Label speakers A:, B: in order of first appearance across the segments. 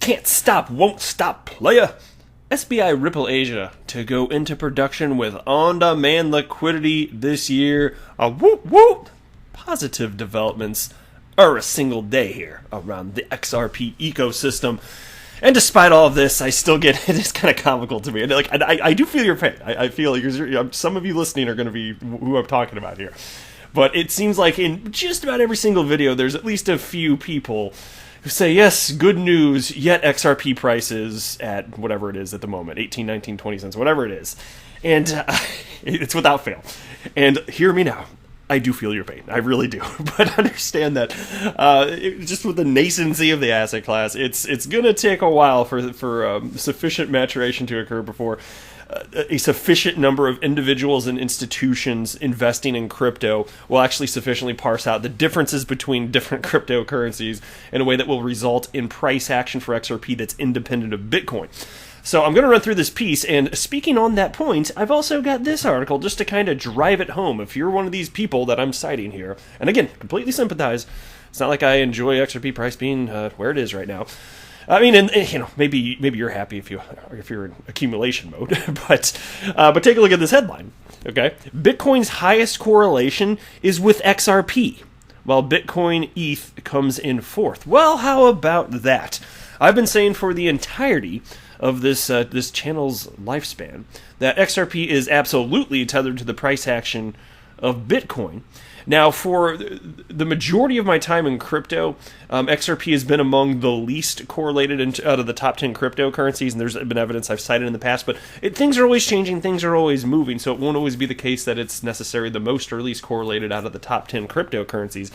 A: Can't stop, won't stop, playa. SBI Ripple Asia to go into production with on-demand liquidity this year. Whoop whoop! Positive developments are a single day here around the XRP ecosystem. And despite all of this, I still get it is kind of comical to me. Like I do feel your pain. I feel some of you listening are going to be who I'm talking about here. But it seems like in just about every single video, there's at least a few people who say, yes, good news, yet XRP prices at whatever it is at the moment, 18, 19, 20 cents, whatever it is. And it's without fail. And hear me now. I do feel your pain. I really do. But understand that just with the nascency of the asset class, it's going to take a while for sufficient maturation to occur before a sufficient number of individuals and institutions investing in crypto will actually sufficiently parse out the differences between different cryptocurrencies in a way that will result in price action for XRP that's independent of Bitcoin. So I'm going to run through this piece, and speaking on that point, I've also got this article just to kind of drive it home. If you're one of these people that I'm citing here, and again, completely sympathize, it's not like I enjoy XRP price being where it is right now. I mean, and maybe you're happy if you're in accumulation mode, but take a look at this headline. Okay, Bitcoin's highest correlation is with XRP, while Bitcoin ETH comes in fourth. Well, how about that? I've been saying for the entirety of this channel's lifespan that XRP is absolutely tethered to the price action of Bitcoin. Now, for the majority of my time in crypto, XRP has been among the least correlated out of the top 10 cryptocurrencies, and there's been evidence I've cited in the past, but things are always changing, things are always moving, so it won't always be the case that it's necessarily the most or least correlated out of the top 10 cryptocurrencies.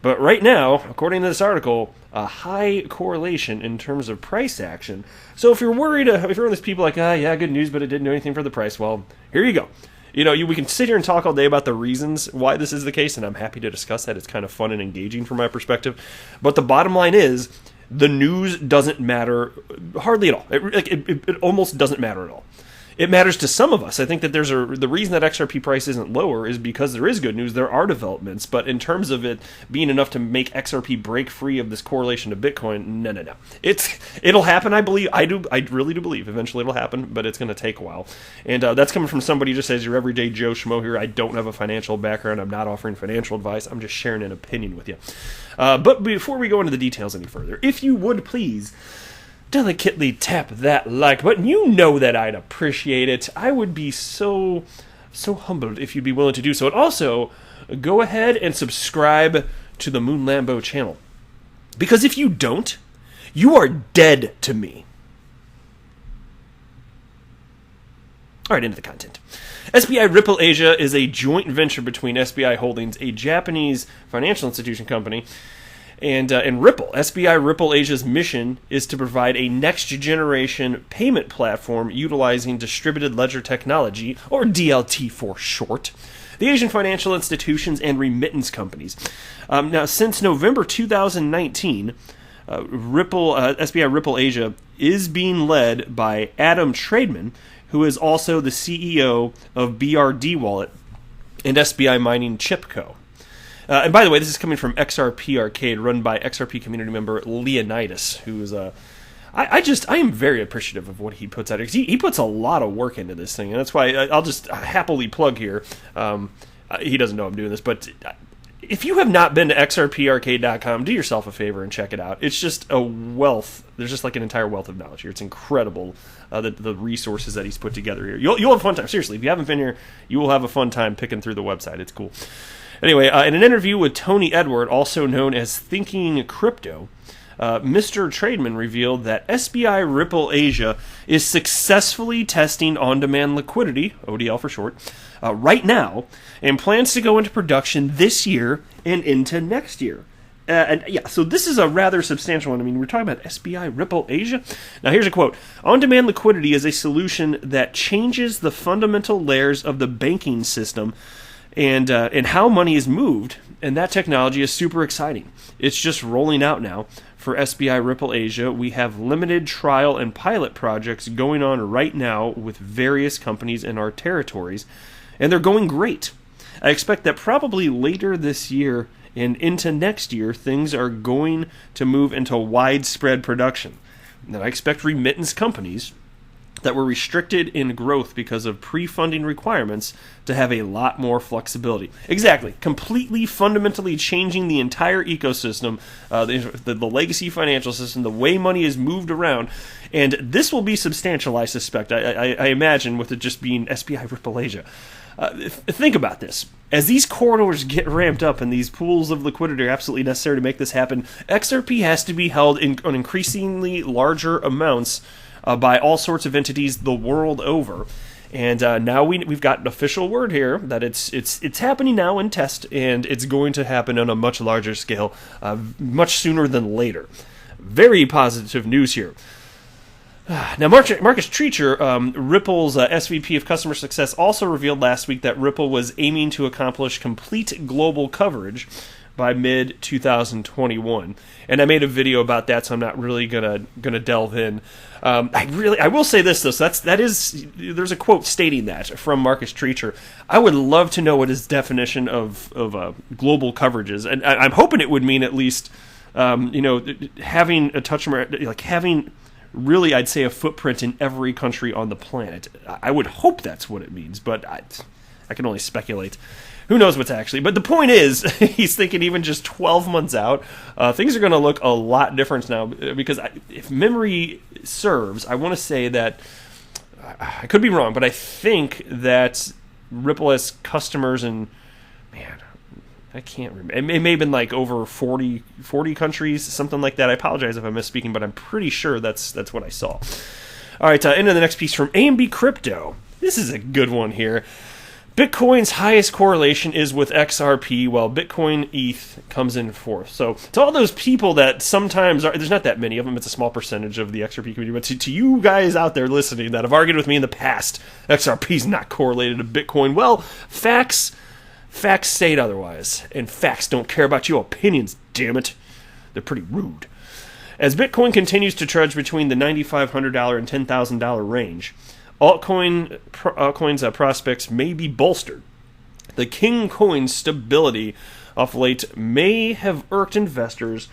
A: But right now, according to this article, a high correlation in terms of price action. So if you're worried, if you're one of those people like, yeah, good news, but it didn't do anything for the price, well, here you go. We can sit here and talk all day about the reasons why this is the case, and I'm happy to discuss that. It's kind of fun and engaging from my perspective. But the bottom line is, the news doesn't matter hardly at all. It almost doesn't matter at all. It matters to some of us. I think that the reason that XRP price isn't lower is because there is good news. There are developments, but in terms of it being enough to make XRP break free of this correlation to Bitcoin, no. It'll happen. I really do believe eventually it'll happen, but it's going to take a while. And that's coming from somebody who just says, your everyday Joe Schmo here. I don't have a financial background. I'm not offering financial advice. I'm just sharing an opinion with you. But before we go into the details any further, if you would please delicately tap that like button. You know that I'd appreciate it. I would be so humbled if you'd be willing to do so. And also, go ahead and subscribe to the Moon Lambo channel. Because if you don't, you are dead to me. Alright, into the content. SBI Ripple Asia is a joint venture between SBI Holdings, a Japanese financial institution company, and Ripple. SBI Ripple Asia's mission is to provide a next-generation payment platform utilizing distributed ledger technology, or DLT for short, the Asian financial institutions and remittance companies. Now, since November 2019, SBI Ripple Asia is being led by Adam Trademan, who is also the CEO of BRD Wallet and SBI Mining Chip Co. And by the way, this is coming from XRP Arcade, run by XRP community member Leonidas, who is I am very appreciative of what he puts out. He puts a lot of work into this thing, and that's why I'll just happily plug here. He doesn't know I'm doing this, but if you have not been to xrparcade.com, do yourself a favor and check it out. It's just a wealth. There's just like an entire wealth of knowledge here. It's incredible, the resources that he's put together here. You'll have a fun time. Seriously, if you haven't been here, you will have a fun time picking through the website. It's cool. Anyway, in an interview with Tony Edward, also known as Thinking Crypto, Mr. Trademan revealed that SBI Ripple Asia is successfully testing on-demand liquidity, ODL for short, right now, and plans to go into production this year and into next year. So this is a rather substantial one. I mean, we're talking about SBI Ripple Asia. Now, here's a quote. On-demand liquidity is a solution that changes the fundamental layers of the banking system and how money is moved, and that technology is super exciting. It's just rolling out now. For SBI Ripple Asia, we have limited trial and pilot projects going on right now with various companies in our territories, and they're going great. I expect that probably later this year and into next year, things are going to move into widespread production. that I expect remittance companies that were restricted in growth because of pre-funding requirements to have a lot more flexibility. Exactly. Completely, fundamentally changing the entire ecosystem, the legacy financial system, the way money is moved around. And this will be substantial, I suspect, I imagine, with it just being SBI Ripple Asia. Think about this. As these corridors get ramped up and these pools of liquidity are absolutely necessary to make this happen, XRP has to be held on increasingly larger amounts by all sorts of entities the world over. And now we've got an official word here that it's happening now in test, and it's going to happen on a much larger scale, much sooner than later. Very positive news here. Now, Marcus Treacher, Ripple's SVP of Customer Success, also revealed last week that Ripple was aiming to accomplish complete global coverage by mid-2021. And I made a video about that, so I'm not really gonna delve in. I will say this though. So there's a quote stating that from Marcus Treacher. I would love to know what his definition of global coverage is, and I'm hoping it would mean at least having a touch, like having really, I'd say, a footprint in every country on the planet. I would hope that's what it means, but I can only speculate. Who knows what's actually... But the point is, he's thinking even just 12 months out, things are going to look a lot different now. Because if memory serves, I want to say that... I could be wrong, but I think that Ripple has customers in... Man, I can't remember. It may have been like over 40 countries, something like that. I apologize if I'm misspeaking, but I'm pretty sure that's what I saw. All right, into the next piece from AMB Crypto. This is a good one here. Bitcoin's highest correlation is with XRP, while Bitcoin ETH comes in fourth. So to all those people that sometimes there's not that many of them, it's a small percentage of the XRP community, but to you guys out there listening that have argued with me in the past, XRP's not correlated to Bitcoin, well, facts state otherwise, and facts don't care about your opinions, damn it. They're pretty rude. As Bitcoin continues to trudge between the $9,500 and $10,000 range, altcoins prospects may be bolstered. The King coin's stability of late may have irked investors,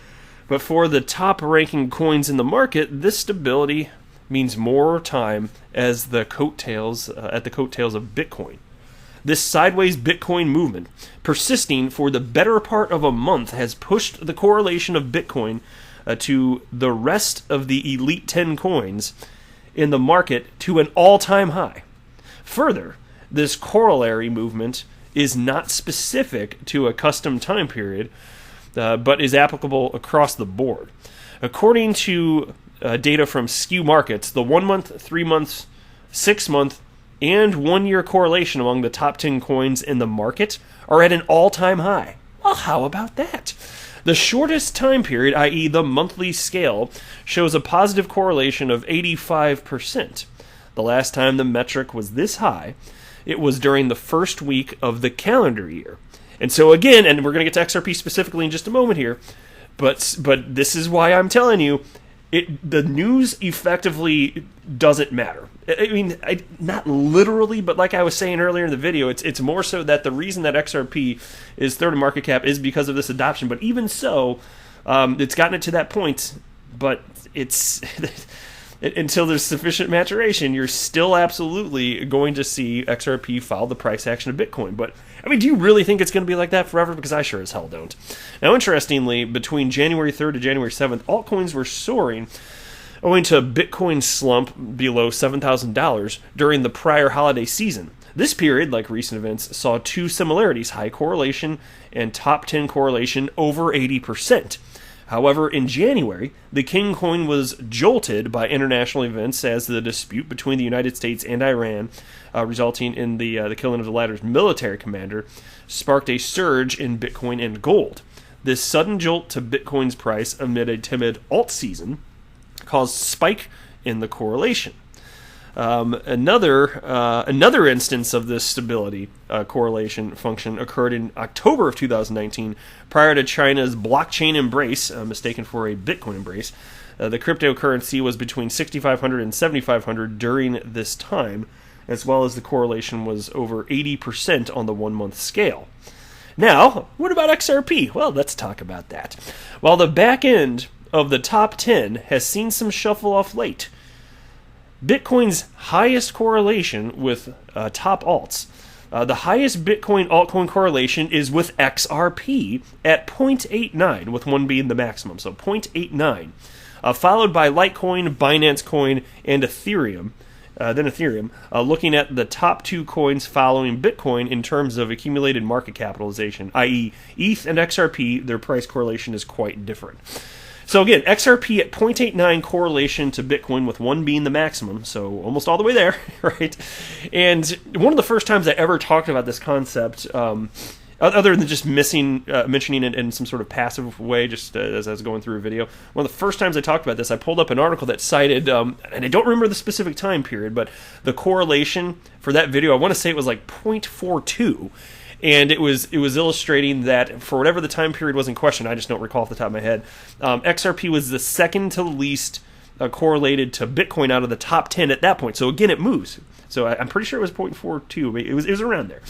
A: but for the top-ranking coins in the market, this stability means more time as the coattails of Bitcoin. This sideways Bitcoin movement, persisting for the better part of a month, has pushed the correlation of Bitcoin to the rest of the elite 10 coins in the market to an all-time high. Further, this corollary movement is not specific to a custom time period, but is applicable across the board. According to data from Skew Markets, the 1 month, 3 months, 6 month, and 1 year correlation among the top 10 coins in the market are at an all-time high. Well, how about that? The shortest time period, i.e. the monthly scale, shows a positive correlation of 85%. The last time the metric was this high, it was during the first week of the calendar year. And so again, and we're going to get to XRP specifically in just a moment here, but this is why I'm telling you, the news effectively doesn't matter. I mean, not literally, but like I was saying earlier in the video, it's more so that the reason that XRP is third in market cap is because of this adoption. But even so, it's gotten it to that point. But it's until there's sufficient maturation, you're still absolutely going to see XRP follow the price action of Bitcoin. But I mean, do you really think it's going to be like that forever? Because I sure as hell don't. Now, interestingly, between January 3rd to January 7th, altcoins were soaring, owing to a Bitcoin slump below $7,000 during the prior holiday season. This period, like recent events, saw two similarities: high correlation and top 10 correlation over 80%. However, in January, the King coin was jolted by international events as the dispute between the United States and Iran, resulting in the killing of the latter's military commander, sparked a surge in Bitcoin and gold. This sudden jolt to Bitcoin's price amid a timid alt season caused spike in the correlation. Another instance of this stability correlation function occurred in October of 2019, prior to China's blockchain embrace, mistaken for a Bitcoin embrace. The cryptocurrency was between 6,500 and 7,500 during this time, as well as the correlation was over 80% on the 1 month scale. Now, what about XRP? Well, let's talk about that. While the back end of the top 10 has seen some shuffle off late. Bitcoin's highest correlation with top alts. The highest Bitcoin altcoin correlation is with XRP at 0.89, with 1 being the maximum, so 0.89. Followed by Litecoin, Binance Coin, and Ethereum. Looking at the top 2 coins following Bitcoin in terms of accumulated market capitalization, i.e. ETH and XRP, their price correlation is quite different. So again, XRP at 0.89 correlation to Bitcoin, with 1 being the maximum, so almost all the way there, right? And one of the first times I ever talked about this concept, other than just mentioning it in some sort of passive way, just as I was going through a video, one of the first times I talked about this, I pulled up an article that cited, and I don't remember the specific time period, but the correlation for that video, I want to say it was like 0.42. And it was illustrating that for whatever the time period was in question, I just don't recall off the top of my head, XRP was the second to least correlated to Bitcoin out of the top 10 at that point. So again, it moves. So I'm pretty sure it was 0.42. It was around there.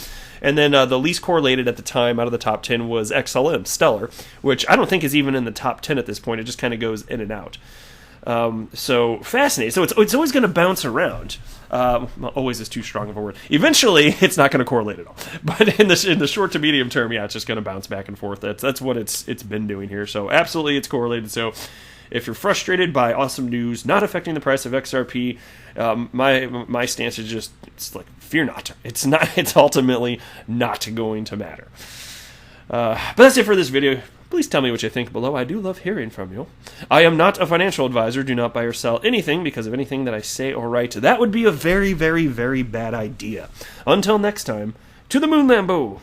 A: And then the least correlated at the time out of the top 10 was XLM, Stellar, which I don't think is even in the top 10 at this point. It just kind of goes in and out. So fascinating. So it's always going to bounce around. Always is too strong of a word. Eventually, it's not going to correlate at all. But in the short to medium term, yeah, it's just going to bounce back and forth. That's what it's been doing here. So absolutely, it's correlated. So if you're frustrated by awesome news not affecting the price of XRP, my stance is just, it's like, fear not. It's not. It's ultimately not going to matter. But that's it for this video. Please tell me what you think below. I do love hearing from you. I am not a financial advisor. Do not buy or sell anything because of anything that I say or write. That would be a very, very, very bad idea. Until next time, to the moon, Lambo.